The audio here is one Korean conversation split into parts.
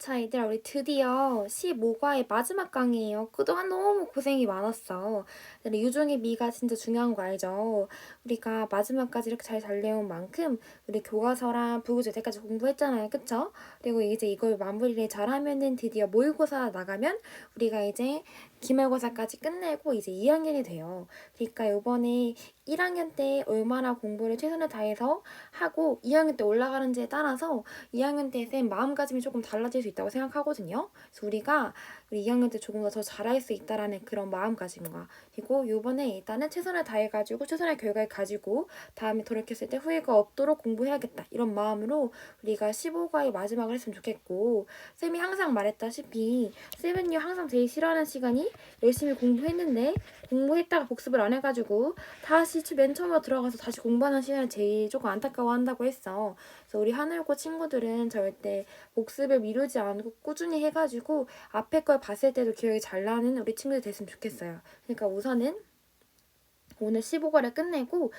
자, 얘들아, 우리 드디어 15과의 마지막 강의예요. 그동안 너무 고생이 많았어. 근데 유종의 미가 진짜 중요한 거 알죠? 우리가 마지막까지 이렇게 잘 달려온 만큼 우리 교과서랑 부구제대까지 공부했잖아요. 그쵸? 그리고 이제 이걸 마무리를 잘하면은 드디어 모의고사 나가면 우리가 이제 기말고사까지 끝내고 이제 2학년이 돼요. 그러니까 요번에 1학년 때 얼마나 공부를 최선을 다해서 하고 2학년 때 올라가는지에 따라서 2학년 때 쌤 마음가짐이 조금 달라질 수 있다고 생각하거든요. 그래서 우리 2학년 때 조금 더 잘할 수 있다라는 그런 마음가짐과 그리고 요번에 일단은 최선을 다해가지고 최선의 결과를 가지고 다음에 돌이켰을 때 후회가 없도록 공부해야겠다 이런 마음으로 우리가 15과의 마지막을 했으면 좋겠고 쌤이 항상 말했다시피 쌤은요 항상 제일 싫어하는 시간이 열심히 공부했는데 공부했다가 복습을 안 해가지고 다시 맨 처음으로 들어가서 다시 공부하는 시간을 제일 조금 안타까워한다고 했어. 그래서 우리 하늘고 친구들은 절대 복습을 미루지 않고 꾸준히 해가지고 앞에 걸 봤을 때도 기억이 잘 나는 우리 친구들 됐으면 좋겠어요. 그러니까 우선은 오늘 15과를 끝내고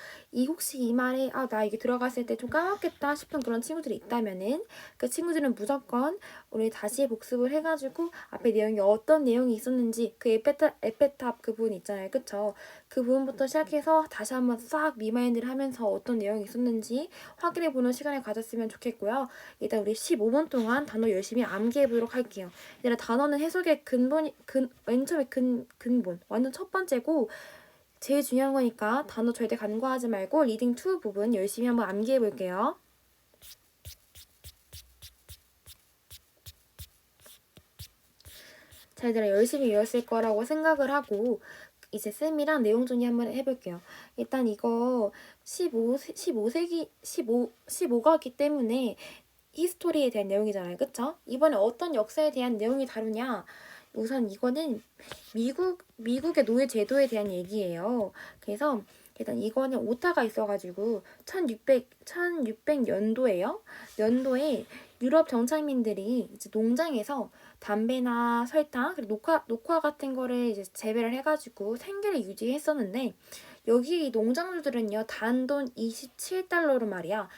혹시 이 말에 나 이게 들어갔을 때 좀 까먹겠다 싶은 그런 친구들이 있다면은 그 친구들은 무조건 우리 다시 복습을 해가지고 앞에 내용이 어떤 내용이 있었는지 그 에페탑 그 부분 있잖아요. 그쵸? 그 부분부터 시작해서 다시 한번 싹 리마인드를 하면서 어떤 내용이 있었는지 확인해보는 시간을 가졌으면 좋겠고요. 일단 우리 15분 동안 단어 열심히 암기해보도록 할게요. 얘들아 단어는 해석의 맨 처음에 근본 완전 첫 번째고 제일 중요한 거니까 단어 절대 간과하지 말고 리딩 2 부분 열심히 한번 암기해 볼게요. 자, 얘들아 열심히 외웠을 거라고 생각을 하고 이제 쌤이랑 내용 정리 한번 해볼게요. 일단 이거 15가기 때문에 히스토리에 대한 내용이잖아요. 그쵸? 이번에 어떤 역사에 대한 내용이 다루냐? 우선 이거는 미국의 노예 제도에 대한 얘기예요. 그래서 일단 이거는 오타가 있어가지고 1600년도에요. 연도에 유럽 정착민들이 이제 농장에서 담배나 설탕 그리고 녹화 같은 거를 이제 재배를 해가지고 생계를 유지했었는데 여기 농장주들은요 단돈 27달러로 말이야.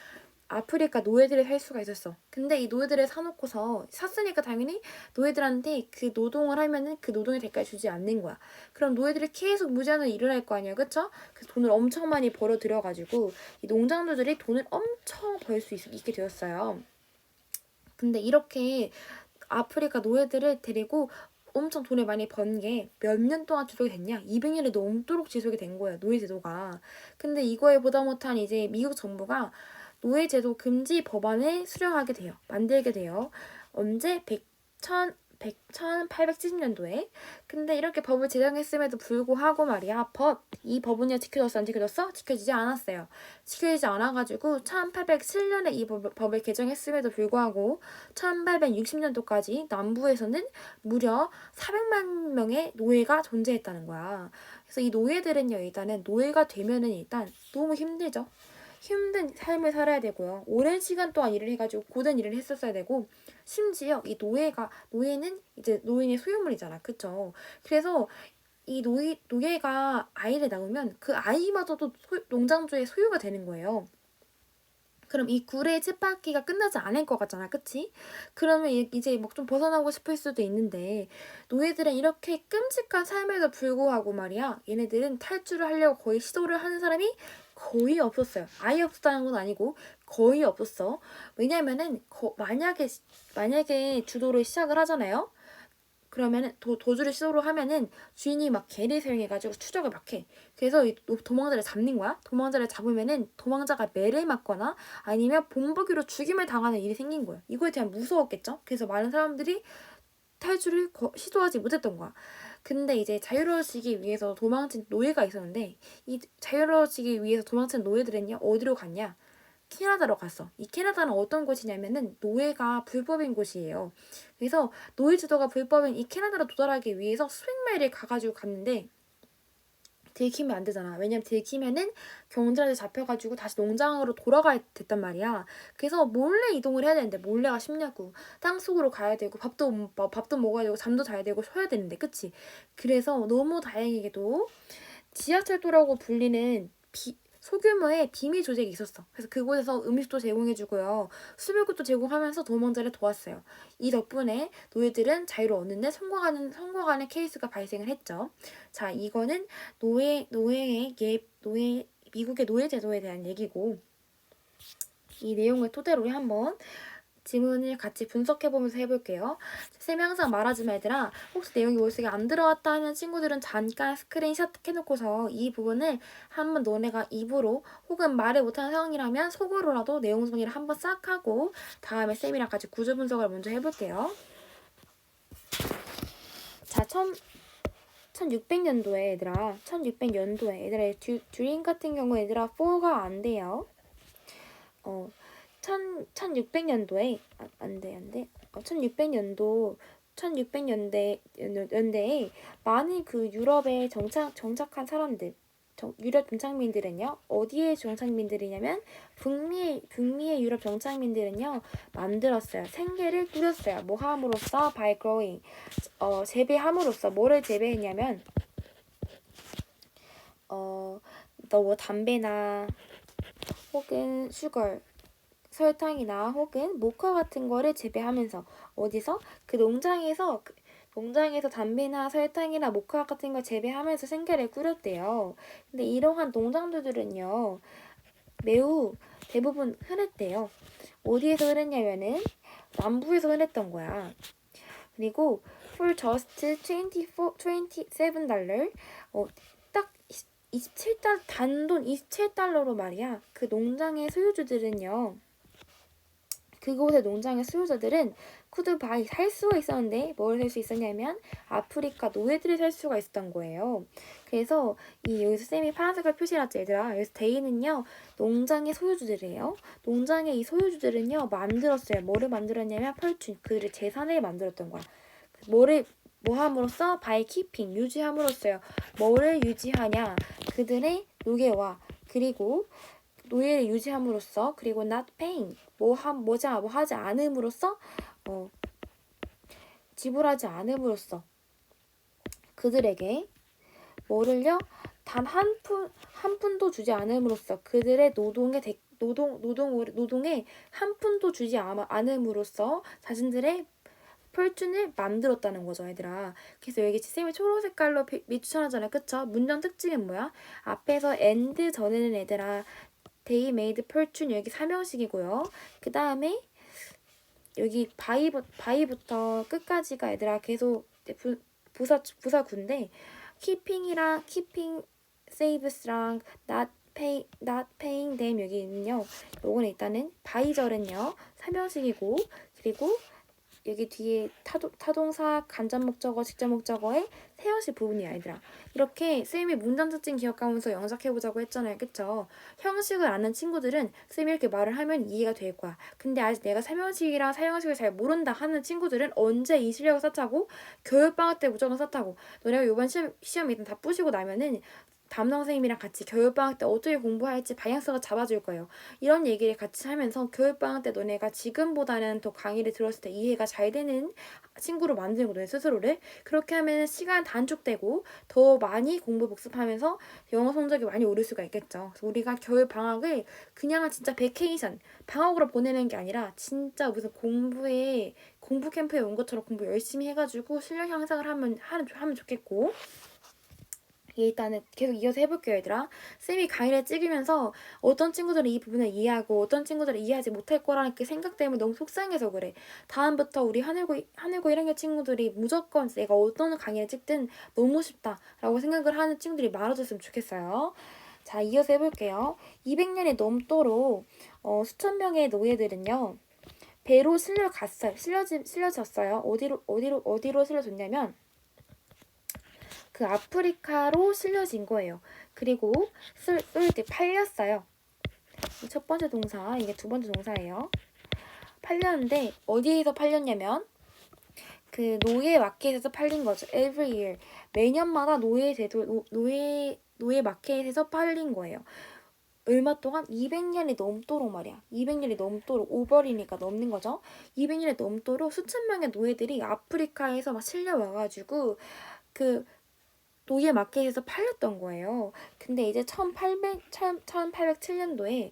아프리카 노예들을 살 수가 있었어. 근데 이 노예들을 사놓고서 샀으니까 당연히 노예들한테 그 노동을 하면은 그 노동의 대가를 주지 않는 거야. 그럼 노예들이 계속 무제한으로 일을 할 거 아니야, 그쵸? 그래서 돈을 엄청 많이 벌어들여가지고 이 농장주들이 돈을 엄청 벌 수 있게 되었어요. 근데 이렇게 아프리카 노예들을 데리고 엄청 돈을 많이 번 게 몇 년 동안 지속이 됐냐? 200년이 넘도록 지속이 된 거야, 노예 제도가. 근데 이거에 보다 못한 이제 미국 정부가 노예제도 금지 법안을 수령하게 돼요. 만들게 돼요. 언제? 1870년도에. 근데 이렇게 법을 제정했음에도 불구하고 말이야. 이 법은요 지켜졌어? 안 지켜졌어? 지켜지지 않았어요. 지켜지지 않아가지고 1807년에 이 법을 개정했음에도 불구하고 1860년도까지 남부에서는 무려 400만 명의 노예가 존재했다는 거야. 그래서 이 노예들은요 일단은 노예가 되면은 일단 너무 힘들죠. 힘든 삶을 살아야 되고요. 오랜 시간 동안 일을 해가지고 고된 일을 했었어야 되고 심지어 이 노예는 이제 노인의 소유물이잖아. 그쵸? 그래서 이 노예가 아이를 낳으면 그 아이마저도 농장주의 소유가 되는 거예요. 그럼 이 굴의 쳇바퀴가 끝나지 않을 것 같잖아. 그치? 그러면 이제 막 좀 벗어나고 싶을 수도 있는데 노예들은 이렇게 끔찍한 삶에도 불구하고 말이야. 얘네들은 탈출을 하려고 거의 시도를 하는 사람이 거의 없었어요. 아예 없었다는 건 아니고 거의 없었어. 왜냐면은 만약에 주도를 시작을 하잖아요. 그러면은 도주를 시도로 하면은 주인이 막 개를 사용해가지고 추적을 막 해. 그래서 이 도망자를 잡는 거야. 도망자를 잡으면은 도망자가 매를 맞거나 아니면 본보기로 죽임을 당하는 일이 생긴 거야. 이거에 대한 무서웠겠죠? 그래서 많은 사람들이 탈출을 시도하지 못했던 거야. 근데 이제 자유로워지기 위해서 도망친 노예가 있었는데 이 자유로워지기 위해서 도망친 노예들은요 어디로 갔냐? 캐나다로 갔어. 이 캐나다는 어떤 곳이냐면은 노예가 불법인 곳이에요. 그래서 노예 제도가 불법인 이 캐나다로 도달하기 위해서 수백 마일을 가가지고 갔는데 들키면 안 되잖아. 왜냐면 들키면은 경찰한테 잡혀가지고 다시 농장으로 돌아가야 됐단 말이야. 그래서 몰래 이동을 해야 되는데 몰래가 쉽냐고. 땅속으로 가야 되고 밥도 먹어야 되고 잠도 자야 되고 쉬어야 되는데 그치? 그래서 너무 다행히게도 지하철도라고 불리는 소규모의 비밀 조직이 있었어. 그래서 그곳에서 음식도 제공해주고요. 수별것도 제공하면서 도망자를 도왔어요. 이 덕분에 노예들은 자유를 얻는데 성공하는 케이스가 발생을 했죠. 자, 이거는 미국의 노예 제도에 대한 얘기고, 이 내용을 토대로 우리 한번 지문을 같이 분석해보면서 해볼게요. 쌤이 항상 말하지만 얘들아, 혹시 내용이 머릿속에 안 들어왔다 하는 친구들은 잠깐 스크린샷 해놓고서 이 부분을 한번 너네가 입으로 혹은 말을 못하는 상황이라면 속으로라도 내용 정리를 한번 싹 하고 다음에 쌤이랑 같이 구조 분석을 먼저 해볼게요. 자, 1600년도에 얘들아, 1600년도에 듀링 같은 경우 얘들아 4가 안 돼요. 1600년도에 안 돼. 1600년대에 많은 그 유럽에 정착한 사람들, 유럽 정착민들은요, 어디에 정착민들이냐면 북미의 유럽 정착민들은요 만들었어요. 생계를 꾸렸어요. 뭐 함으로써? by growing. 재배함으로써. 뭐를 재배했냐면 뭐 담배나 혹은 슈걸, 설탕이나 혹은 모카 같은 거를 재배하면서 어디서? 그 농장에서 담배나 설탕이나 모카 같은 걸 재배하면서 생계를 꾸렸대요. 근데 이러한 농장들은요 매우 대부분 흔했대요. 어디에서 흔했냐면은 남부에서 흔했던 거야. 그리고 for just $27, 딱 27달러, 단돈 27달러로 말이야. 그 농장의 소유주들은요, 그곳의 농장의 수요자들은 쿠드바이 살 수가 있었는데 뭘 살 수 있었냐면 아프리카 노예들을 살 수가 있었던 거예요. 그래서 여기서 쌤이 파란색을 표시해놨죠 얘들아. 여기서 데이는요 농장의 소유주들이에요. 농장의 이 소유주들은요 만들었어요. 뭐를 만들었냐면 펄춘, 그들의 재산을 만들었던 거야. 뭐 함으로써? by keeping, 유지함으로써요. 뭐를 유지하냐? 그들의 노예와 그리고 노예를 유지함으로써, 그리고 not paying, 뭐 하지 않음으로써, 지불하지 않음으로써 그들에게 뭐를요? 단 한 푼도 주지 않음으로써 그들의 노동에 한 푼도 주지 않음으로써 자신들의 펄춘을 만들었다는 거죠, 얘들아. 그래서 여기 쌤이 초록 색깔로 추천하잖아요, 그쵸? 문장 특징은 뭐야? 앞에서 and 전에는 얘들아 they made fortune, 여기 삼형식이고요. 그 다음에 여기 바이부터 끝까지가 얘들아 계속 부사구인데 keeping saves랑 not paying them 여기는요. 요거는 일단은 바이절은요 삼형식이고, 그리고 여기 뒤에 타동사, 간접 목적어, 직접 목적어의 세형식 부분이야, 얘들아. 이렇게 쌤이 문장 특징 기억하면서 영작해보자고 했잖아요, 그쵸? 형식을 아는 친구들은 쌤이 이렇게 말을 하면 이해가 될 거야. 근데 아직 내가 삼형식이랑 사형식을 잘 모른다 하는 친구들은 언제 이 실력을 쌓자고? 교육방학 때 무조건 쌓자고. 너네가 이번 시험 일단 다 뿌시고 나면은 담당 선생님이랑 같이 교육방학 때 어떻게 공부할지 방향성을 잡아줄 거예요. 이런 얘기를 같이 하면서 교육방학 때 너네가 지금보다는 더 강의를 들었을 때 이해가 잘 되는 친구로 만드는 거예요, 스스로를. 그렇게 하면 시간 단축되고 더 많이 공부 복습하면서 영어 성적이 많이 오를 수가 있겠죠. 그래서 우리가 교육방학을 그냥 진짜 베케이션, 방학으로 보내는 게 아니라 진짜 무슨 공부 캠프에 온 것처럼 공부 열심히 해가지고 실력 향상을 하면 좋겠고, 일단은 계속 이어서 해볼게요, 얘들아. 쌤이 강의를 찍으면서 어떤 친구들은 이 부분을 이해하고 어떤 친구들은 이해하지 못할 거라는 그 생각 때문에 너무 속상해서 그래. 다음부터 우리 하늘고 1학년 친구들이 무조건 내가 어떤 강의를 찍든 너무 쉽다라고 생각을 하는 친구들이 많아졌으면 좋겠어요. 자, 이어서 해볼게요. 200년이 넘도록 수천 명의 노예들은요. 배로 실려졌어요. 어디로 실려졌냐면 그 아프리카로 실려진 거예요. 그리고 쏠때 팔렸어요. 첫 번째 동사, 이게 두 번째 동사예요. 팔렸는데 어디에서 팔렸냐면 그 노예 마켓에서 팔린 거죠. Every year. 매년마다 노예 마켓에서 팔린 거예요. 얼마 동안? 200년이 넘도록 말이야. 200년이 넘도록, 오버리니까 넘는 거죠. 200년이 넘도록 수천 명의 노예들이 아프리카에서 막 실려와가지고 그 노예 마켓에서 팔렸던 거예요. 근데 이제 1807년도에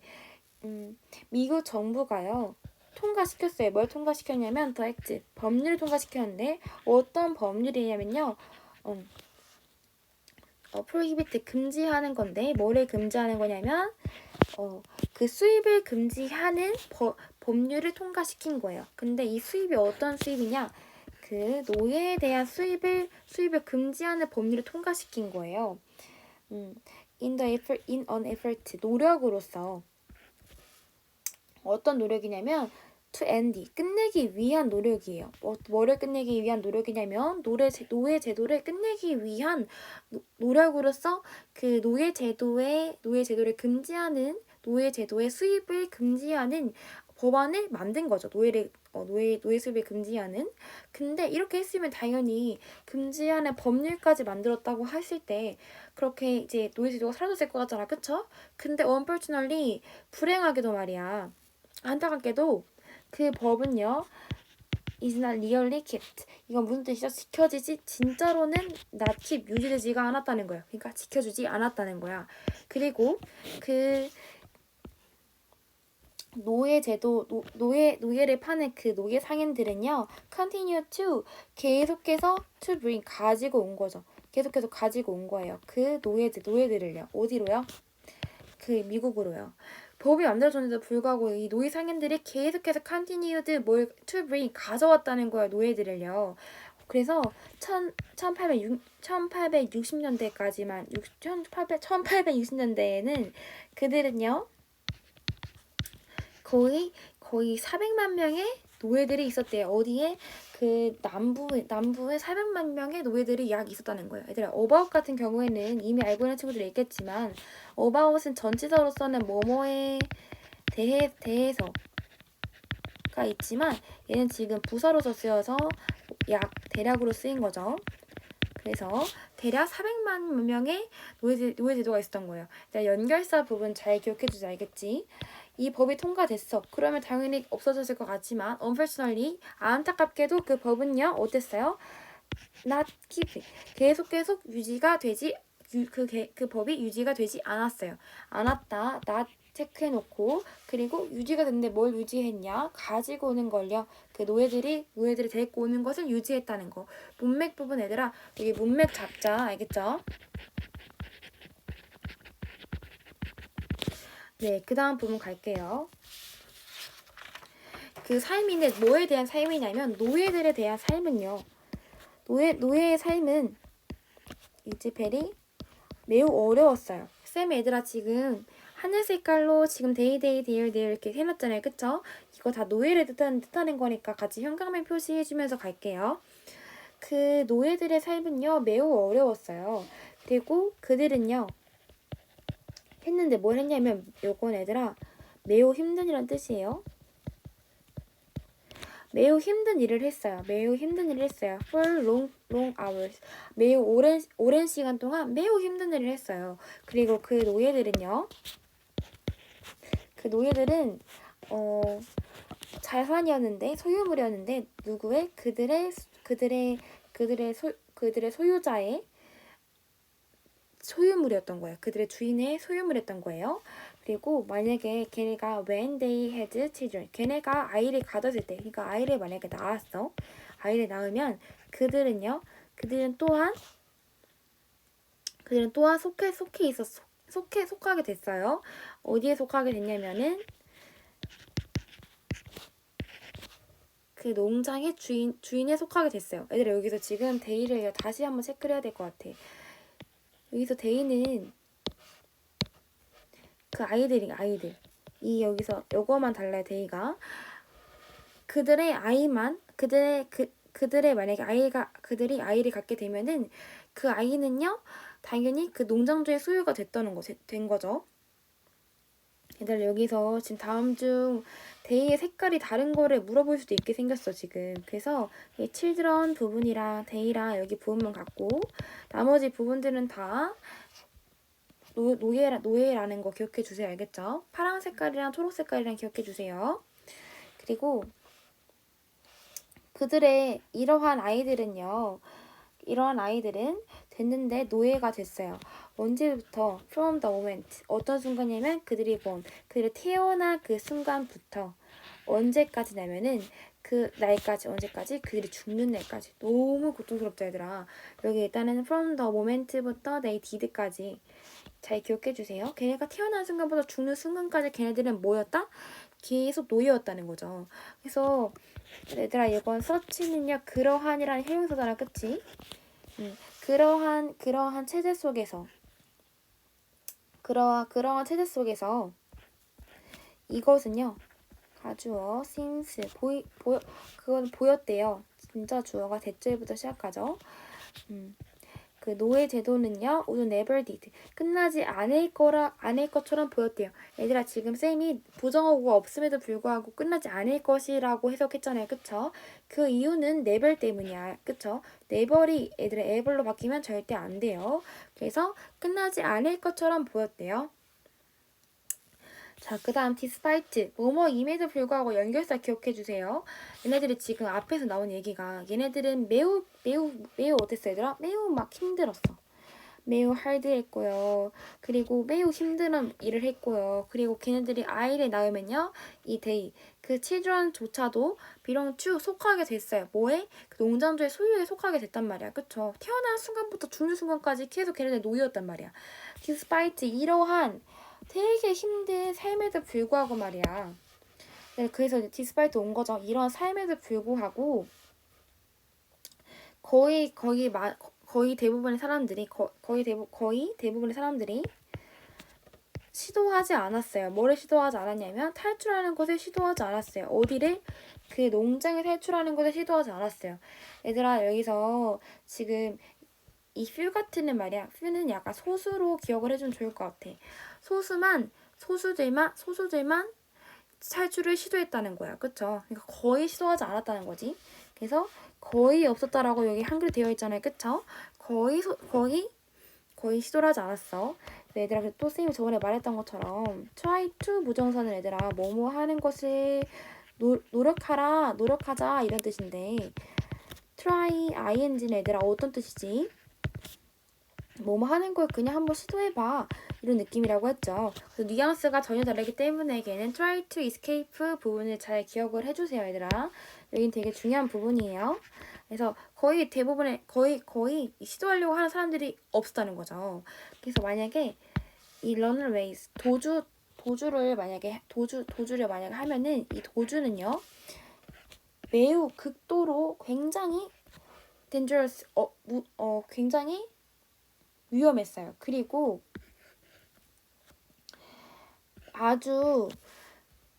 미국 정부가요. 통과시켰어요. 뭘 통과시켰냐면 더 액트, 법률을 통과시켰는데 어떤 법률이냐면요. 프로히비트 금지하는 건데 뭐를 금지하는 거냐면 그 수입을 금지하는 법률을 통과시킨 거예요. 근데 이 수입이 어떤 수입이냐? 그 노예에 대한 수입을 금지하는 법률을 통과시킨 거예요. in an effort 노력으로서 어떤 노력이냐면 to end 끝내기 위한 노력이에요. 뭐를 끝내기 위한 노력이냐면 노예 제도를 끝내기 위한 노력으로서 그 노예 제도를 금지하는 노예 제도의 수입을 금지하는 법안을 만든 거죠. 노예 수입을 금지하는. 근데 이렇게 했으면 당연히 금지하는 법률까지 만들었다고 했을 때 그렇게 이제 노예 제도가 사라졌을 것 같잖아, 그쵸? 근데 unfortunately 불행하게도 말이야. 안타깝게도 그 법은요. is not really kept. 이건 무슨 뜻이죠? 지켜지지 진짜로는 not keep 유지되지가 않았다는 거예요. 그러니까 지켜주지 않았다는 거야. 그리고 그 노예 제도 노예를 파는 그 노예 상인들은요. continue to 계속해서 to bring 가지고 온 거죠. 계속해서 가지고 온 거예요. 그 노예들을요. 어디로요? 그 미국으로요. 법이 만들어졌는데도 불구하고 이 노예 상인들이 계속해서 continued 뭘 to bring 가져왔다는 거예요. 노예들을요. 그래서 1860년대까지만 1860년대에는 그들은요. 거의 400만 명의 노예들이 있었대요. 어디에? 그 남부에 400만 명의 노예들이 약 있었다는 거예요. 얘들아, 어바웃 같은 경우에는 이미 알고 있는 친구들이 있겠지만 어바웃은 전치사로서는 뭐뭐에 대해서가 있지만 얘는 지금 부사로서 쓰여서 대략으로 쓰인 거죠. 그래서 대략 400만 명의 노예 제도가 있었던 거예요. 연결사 부분 잘 기억해주지 알겠지? 이 법이 통과됐어. 그러면 당연히 없어졌을 것 같지만 unfortunately 안타깝게도 그 법은요. 어땠어요? not keep 계속 유지가 되지 그 법이 유지가 되지 않았어요. 않았다. not 체크해놓고 그리고 유지가 됐는데 뭘 유지했냐? 가지고 오는 걸요. 그 노예들이 데리고 오는 것을 유지했다는 거. 문맥 부분 얘들아 여기 문맥 잡자. 알겠죠? 네, 그 다음 부분 갈게요. 그 삶인데 뭐에 대한 삶이냐면 노예들에 대한 삶은요. 노예의 삶은 이즈벨이 매우 어려웠어요. 쌤 얘들아 지금 하늘 색깔로 지금 데이 이렇게 해놨잖아요. 그쵸? 이거 다 노예를 뜻하는 거니까 같이 형광펜 표시해주면서 갈게요. 그 노예들의 삶은요. 매우 어려웠어요. 그리고 그들은요. 했는데 뭘 했냐면 요건 얘들아 매우 힘든이란 뜻이에요. 매우 힘든 일을 했어요. For long hours. 매우 오랜 시간 동안 매우 힘든 일을 했어요. 그리고 그 노예들은 자산이었는데 소유물이었는데 누구의 그들의 소유자의 소유물이었던 거예요. 그들의 주인의 소유물이었던 거예요. 그리고 만약에 걔네가 when they had children, 걔네가 아이를 가졌을 때, 그러니까 아이를 만약에 낳았어. 아이를 낳으면 그들은 또한 속하게 됐어요. 어디에 속하게 됐냐면은 그 농장의 주인에 속하게 됐어요. 얘들아 여기서 지금 데이를 다시 한번 체크를 해야 될 것 같아. 여기서 데이는 그 아이들. 여기서 요거만 달라요, 데이가. 그들의 만약에 그들이 아이를 갖게 되면은 그 아이는요, 당연히 그 농장주의 소유가 된 거죠. 얘들 여기서 지금 다음 중 데이의 색깔이 다른 거를 물어볼 수도 있게 생겼어, 지금. 그래서 이 children 부분이랑 데이랑 여기 부분만 갖고 나머지 부분들은 다 노예라는 거 기억해 주세요. 알겠죠? 파란 색깔이랑 초록 색깔이랑 기억해 주세요. 그리고 그들의 이러한 아이들은 됐는데 노예가 됐어요. 언제부터? From the moment. 어떤 순간이냐면 그들이 태어난 그 순간부터 언제까지냐면은 그 날까지 언제까지? 그들이 죽는 날까지. 너무 고통스럽죠, 얘들아. 여기 일단은 from the moment부터 they did까지 잘 기억해 주세요. 걔네가 태어난 순간부터 죽는 순간까지 걔네들은 뭐였다? 계속 노예였다는 거죠. 그래서 얘들아 이번 서치는요 그러한이라는 형용사잖아, 그치? 그러한 체제 속에서 그러한 체제 속에서 이것은요 가주어 seems 그건 보였대요. 진짜 주어가 대절부터 시작하죠. 그 노예 제도는요 would never did 끝나지 않을 것처럼 보였대요. 얘들아 지금 쌤이 부정어구가 없음에도 불구하고 끝나지 않을 것이라고 해석했잖아요, 그쵸? 그 이유는 never 때문이야, 그쵸? never이 얘들아 ever로 바뀌면 절대 안 돼요. 그래서 끝나지 않을 것처럼 보였대요. 자, 그 다음 despite 뭐뭐임에도 불구하고 연결사 기억해주세요. 얘네들이 지금 앞에서 나온 얘기가 얘네들은 매우 어땠어 얘들아? 매우 막 힘들었어. 매우 하드했고요. 그리고 매우 힘든 일을 했고요. 그리고 걔네들이 아이를 낳으면요. 이 데이 그 children조차도 비록 속하게 됐어요. 뭐에? 그 농장주의 소유에 속하게 됐단 말이야. 그쵸? 태어난 순간부터 죽는 순간까지 계속 걔네들 노예였단 말이야. despite 이러한 되게 힘든 삶에도 불구하고 말이야. 네, 그래서 이제 디스파이트 온 거죠. 이런 삶에도 불구하고 거의 대부분의 사람들이 거의 대부분의 사람들이 시도하지 않았어요. 뭐를 시도하지 않았냐면 탈출하는 것을 시도하지 않았어요. 어디를? 그 농장에 탈출하는 것을 시도하지 않았어요. 얘들아 여기서 지금 이 few 같은 말이야. few는 약간 소수로 기억을 해주면 좋을 것 같아. 소수들만 탈출을 시도했다는 거야. 그쵸? 그러니까 거의 시도하지 않았다는 거지. 그래서 거의 없었다라고 여기 한글 되어 있잖아요. 그쵸? 거의 시도를 하지 않았어. 얘들아, 또 쌤이 저번에 말했던 것처럼 try to 부정사는 얘들아 뭐뭐 하는 것을 노력하자 이런 뜻인데 try ing는 얘들아 어떤 뜻이지? 뭐뭐 하는 걸 그냥 한번 시도해봐 이런 느낌이라고 했죠. 그래서 뉘앙스가 전혀 다르기 때문에 걔는 try to escape 부분을 잘 기억을 해주세요, 얘들아. 여긴 되게 중요한 부분이에요. 그래서 거의 대부분의 거의 시도하려고 하는 사람들이 없었다는 거죠. 그래서 만약에 이 runaways 도주를 만약에 하면은 이 도주는요 매우 극도로 굉장히 dangerous 굉장히 위험했어요. 그리고 아주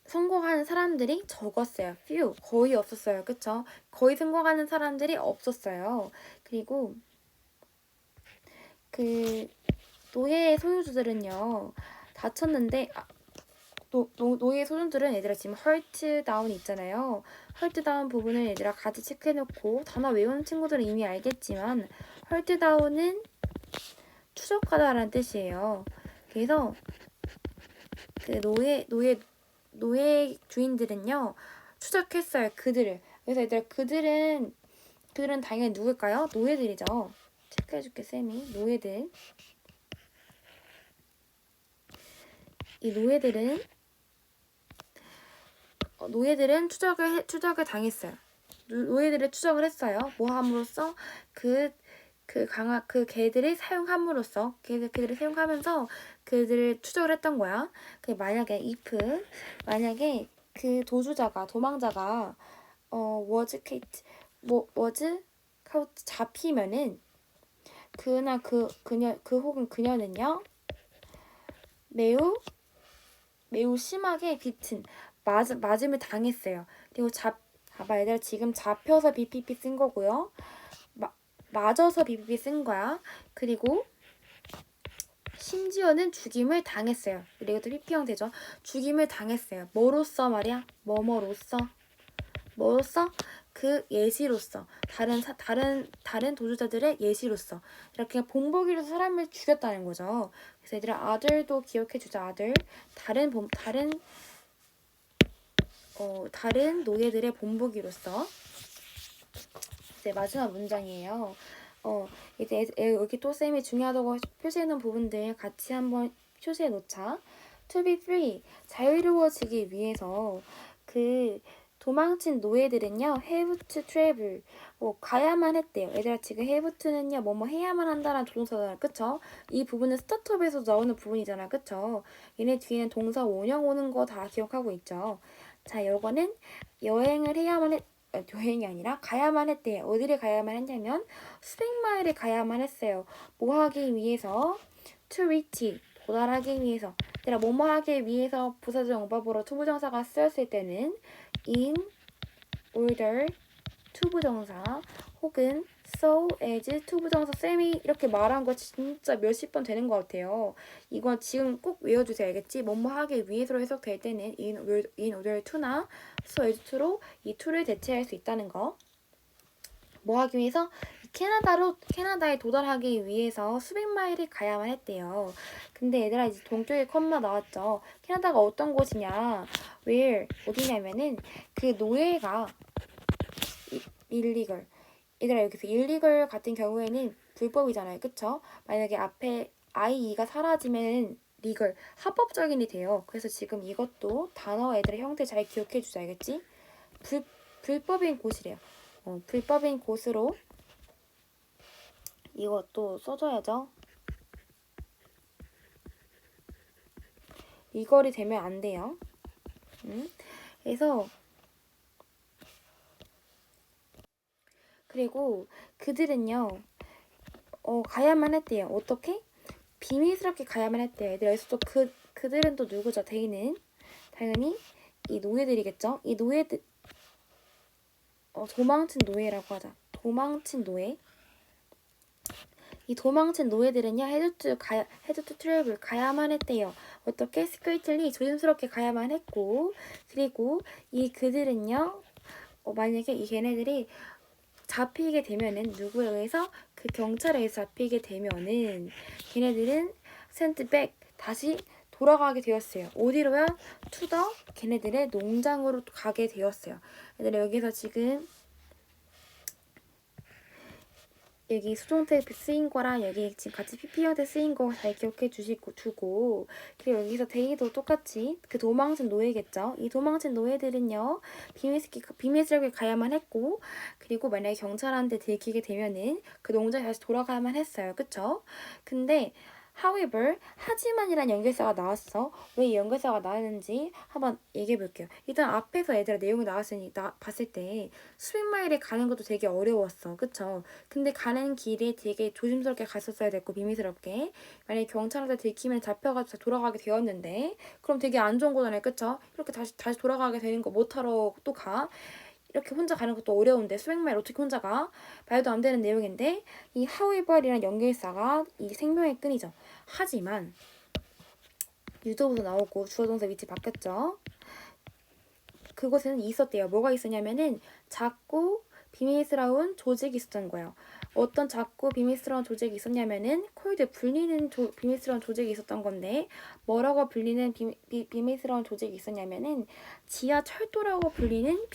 성공하는 사람들이 적었어요. few, 거의 없었어요. 그쵸? 거의 성공하는 사람들이 없었어요. 그리고 그 노예 소유주들은요. 다쳤는데 노예 소유주들은 얘들아 지금 hurt down 있잖아요. hurt down 부분을 얘들아 같이 체크해놓고 단어 외우는 친구들은 이미 알겠지만 hurt down은 추적하다라는 뜻이에요. 그래서 그 노예 주인들은요 추적했어요. 그들을. 그래서 얘들아 그들은 당연히 누굴까요? 노예들이죠. 체크해줄게 쌤이. 이 노예들은 추적을 당했어요. 노예들을 추적을 했어요. 뭐 함으로써 걔들을 사용함으로써 걔들을 사용하면서 그들을 추적을 했던 거야. 만약에 그 도망자가 was caught 잡히면은 그나 혹은 그녀는요 매우 심하게 맞음을 당했어요. 그리고 봐봐 얘들아 지금 잡혀서 BPP 쓴 거고요. 맞아서 BPP 쓴 거야. 그리고 심지어는 죽임을 당했어요. 이래도 PP형 되죠. 죽임을 당했어요. 뭐로써 말이야? 뭐로써? 그 예시로서 다른 도주자들의 예시로서 이렇게 본보기로서 사람을 죽였다는 거죠. 그래서 얘들아 아들도 기억해주자. 아들 다른 노예들의 본보기로서 이제 마지막 문장이에요. 이제 여기 또 쌤이 중요하다고 표시해놓은 부분들 같이 한번 표시해 놓자. To be free, 자유로워지기 위해서 그 도망친 노예들은요, have to travel, 가야만 했대요. 얘들아, 지금 have to는요, 뭐뭐 해야만 한다는 조동사잖아, 그쵸? 이 부분은 스타트업에서 나오는 부분이잖아, 그쵸? 얘네 뒤에는 동사 원형 오는 거 다 기억하고 있죠? 자, 요거는 여행을 여행이 아니라 가야만 했대요. 어디를 가야만 했냐면 수백 마일을 가야만 했어요. 뭐 하기 위해서? To reach, 도달하기 위해서. 얘들아, 뭐뭐 하기 위해서 부사적 용법으로 투부정사가 쓰였을 때는 in order 투부정사 혹은 so as 투부정사. 쌤이 이렇게 말한 거 진짜 몇십 번 되는 것 같아요. 이거 지금 꼭 외워주세요. 알겠지? 뭐뭐 하기 위해서로 해석될 때는 in order to나 so as to로 이 to를 대체할 수 있다는 거. 뭐 하기 위해서? 캐나다에 도달하기 위해서 수백 마일을 가야만 했대요. 근데 얘들아, 이제 동격의 컴마 나왔죠. 캐나다가 어떤 곳이냐? where, 어디냐면은 그 노예가 illegal. 얘들아, 여기서 illegal 같은 경우에는 불법이잖아요. 그쵸? 만약에 앞에 IE가 사라지면 legal, 합법적인이 돼요. 그래서 지금 이것도 단어 애들의 형태 잘 기억해 주자. 알겠지? 불법인 곳이래요. 불법인 곳으로 이것도 써줘야죠. 이걸이 되면 안 돼요. 그래서 그리고 그들은요, 가야만 했대요. 어떻게? 비밀스럽게 가야만 했대요. 얘들 여기서 또 그들은 또 누구죠? 대인은 당연히 이 노예들이겠죠. 이 노예들 도망친 노예라고 하자. 도망친 노예. 이 도망친 노예들은요, had to travel, 가야만 했대요. 어떻게? secretly, 조심스럽게 가야만 했고, 그리고 이 그들은요, 만약에 이 걔네들이 잡히게 되면은 누구에 의해서? 그 경찰에 의해서 잡히게 되면은 걔네들은 sent back, 다시 돌아가게 되었어요. 어디로요? to the, 걔네들의 농장으로 가게 되었어요. 얘들아, 여기서 지금 여기 수동태 쓰인 거랑 여기 지금 같이 PP한테 쓰인 거 잘 기억해 두고, 그리고 여기서 데이도 똑같이 그 도망친 노예겠죠. 이 도망친 노예들은요, 비밀스럽게 가야만 했고, 그리고 만약에 경찰한테 들키게 되면은 그 농장에 다시 돌아가야만 했어요. 그쵸? 근데 however, 하지만이란 연결사가 나왔어. 왜 이 연결사가 나왔는지 한번 얘기해 볼게요. 일단 앞에서 얘들아 내용이 봤을 때 수백 마일에 가는 것도 되게 어려웠어. 그쵸? 근데 가는 길에 되게 조심스럽게 갔었어야 됐고, 비밀스럽게. 만약에 경찰한테 들키면 잡혀가지고 돌아가게 되었는데, 그럼 되게 안 좋은 거잖아요. 그쵸? 이렇게 다시 돌아가게 되는 거 못하러 또 가. 이렇게 혼자 가는 것도 어려운데 수백 마일 어떻게 혼자 가? 말도 안 되는 내용인데, 이 however이라는 연결사가 이 생명의 끈이죠. 하지만 유도부도 나오고 주어동사 위치 바뀌었죠. 그곳에는 있었대요. 뭐가 있었냐면은 작고 비밀스러운 조직이 있었던 거예요. 어떤 작고 비밀스러운 조직이 있었냐면은 콜드, 불리는 비밀스러운 조직이 있었던 건데, 뭐라고 불리는 비밀스러운 조직이 있었냐면은 지하철도라고 불리는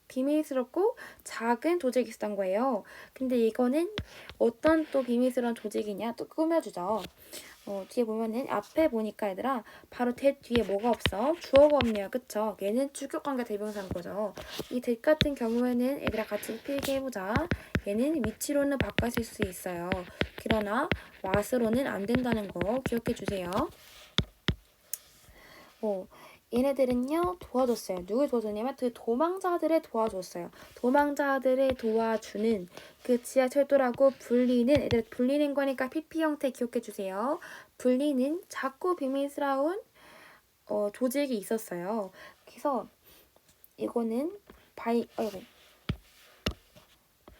비밀스럽고 작은 조직이 있었던 거예요. 근데 이거는 어떤 또 비밀스러운 조직이냐? 또 꾸며주죠. 뒤에 보면은 앞에 보니까 얘들아 바로 that 뒤에 뭐가 없어? 주어가 없네요. 그쵸? 얘는 주격관계 대명사인 거죠. 이 that 같은 경우에는 얘들아 같이 필기해보자. 얘는 위치로는 바꿔줄 수 있어요. 그러나 what으로는 안 된다는 거 기억해주세요. 얘네들은요 도와줬어요. 누굴 도와줬냐면 그 도망자들을 도와줬어요. 도망자들을 도와주는 그 지하철도라고 불리는, 애들 불리는 거니까 PP 형태 기억해주세요. 불리는 작고 비밀스러운 조직이 있었어요. 그래서 이거는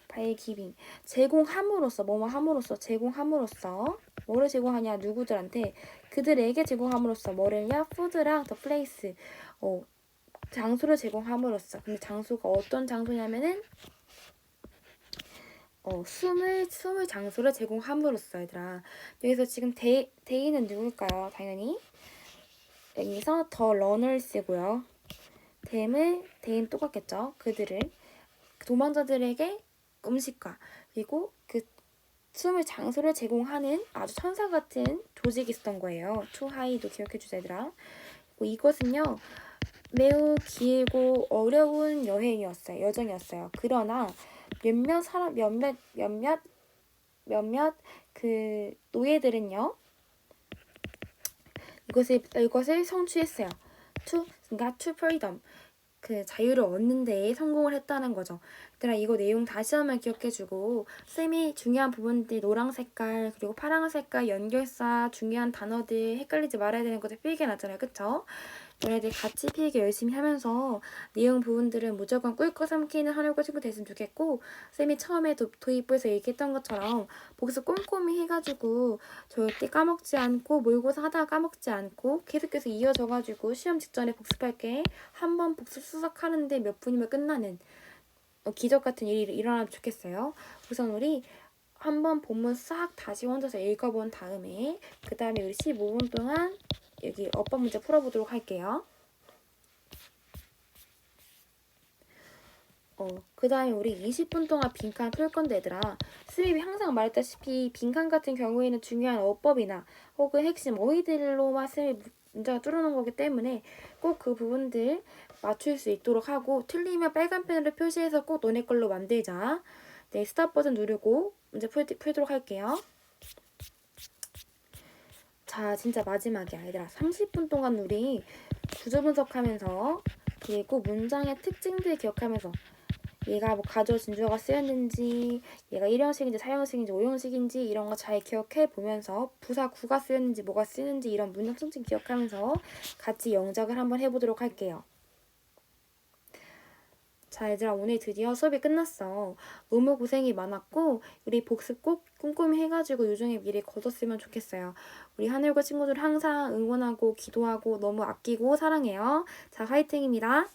바이기빙, 제공함으로써, 제공함으로써 뭐를 제공하냐? 누구들한테? 그들에게 제공함으로써 뭐를요? 푸드랑 더 플레이스, 장소를 제공함으로써. 근데 장소가 어떤 장소냐면은 숨을 장소를 제공함으로써. 얘들아, 여기서 지금 데이는 누굴까요? 당연히 여기서 더 러너스고요. 데이는 똑같겠죠. 그들을 도망자들에게 음식과, 그리고 그 숨을 장소를 제공하는 아주 천사 같은 조직이 있었던 거예요. 투하이도 기억해주자 얘들아. 이것은요 매우 길고 어려운 여정이었어요. 그러나 몇몇 그 노예들은요 이것을 성취했어요. 그러니까 to freedom. 그 자유를 얻는 데에 성공을 했다는 거죠. 얘들아 이거 내용 다시 한번 기억해주고 쌤이 중요한 부분들 노랑 색깔 그리고 파랑 색깔 연결사 중요한 단어들 헷갈리지 말아야 되는 것들 필기해놨잖아요. 그쵸? 너네들 같이 필기 열심히 하면서 내용 부분들은 무조건 꿀꺽 삼키는 한올과 친구 됐으면 좋겠고 쌤이 처음에 도입부에서 얘기했던 것처럼 복습 꼼꼼히 해가지고 절대 까먹지 않고 모의고사 하다가 까먹지 않고 계속해서 이어져가지고 시험 직전에 복습할 게 한 번 복습 수석하는데 몇 분이면 끝나는 기적 같은 일이 일어나면 좋겠어요. 우선 우리 한번 본문 싹 다시 혼자서 읽어본 다음에 그 다음에 우리 15분 동안 여기 어법 문제 풀어보도록 할게요. 그 다음에 우리 20분 동안 빈칸 풀 건데 얘들아 스윕이 항상 말했다시피 빈칸 같은 경우에는 중요한 어법이나 혹은 핵심 어휘들로만 스윕이 문제가 뚫어놓은 거기 때문에 꼭 그 부분들 맞출 수 있도록 하고 틀리면 빨간 펜으로 표시해서 꼭 너네 걸로 만들자. 네, 스탑 버튼 누르고 문제 풀도록 할게요. 자, 진짜 마지막이야. 얘들아 30분 동안 우리 구조 분석하면서 그리고 문장의 특징들 기억하면서 얘가 뭐 가조 진주어가 쓰였는지 얘가 1형식인지 4형식인지 5형식인지 이런 거 잘 기억해 보면서 부사 구가 쓰였는지 뭐가 쓰였는지 이런 문장 특징 기억하면서 같이 영작을 한번 해보도록 할게요. 자 얘들아 오늘 드디어 수업이 끝났어. 너무 고생이 많았고 우리 복습 꼭 꼼꼼히 해가지고 요정의 미래 거뒀으면 좋겠어요. 우리 하늘과 친구들 항상 응원하고 기도하고 너무 아끼고 사랑해요. 자 화이팅입니다.